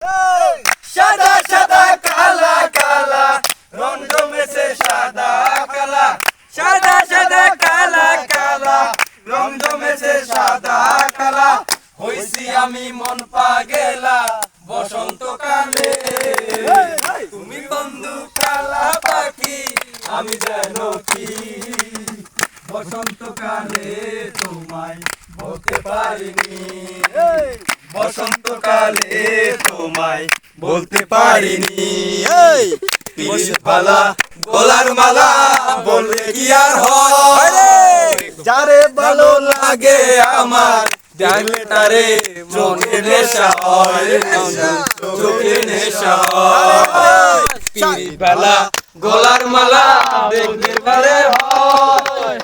সাদা সাদা কালা কালা রং জমেছে সাদা কালা, সাদা সাদা কালা কালা রং জমেছে সাদা কালা। হইছি আমি মন পাগেলা বসন্তকালে, তুমি বন্ধু কালা পাখি আমি যেন কি বসন্তকালে তোমায় বলতে পারিনি, বসন্তকালে তোমায় বলতে পারিনি। পালা গলার মালা বললে কি আর হয়, যারে ভালো লাগে আমার দেখলে তারে চোখে নেশা হয়, চোখে নেশা হয়। পালা গলার মালা দেখলে তারে হয়,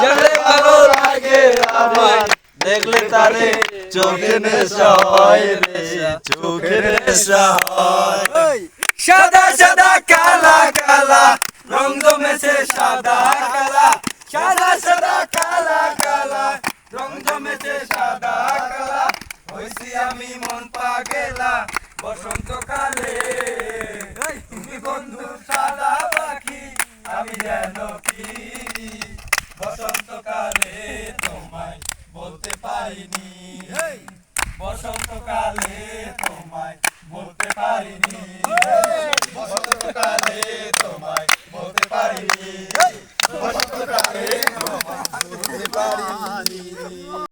যারে ভালো লাগে আমার দেখলে তারে চোখে নেশা হয় রে, চোখে নেশা হয়। সাদা সাদা কালা কালা রং জমেছে সাদা কালা, সাদা সাদা কালা কালা রং জমেছে সাদা কালা। হইছি আমি মন পাগেলা বসন্তকালে, তুমি বন্ধু সাদা পাখি আমি যেন কি বসন্তকালে তোমায় বলতে পারিনি, বসন্তকালে তোমায় বলতে পারিনি, বসন্তকালে তোমায় বলতে পারিনি।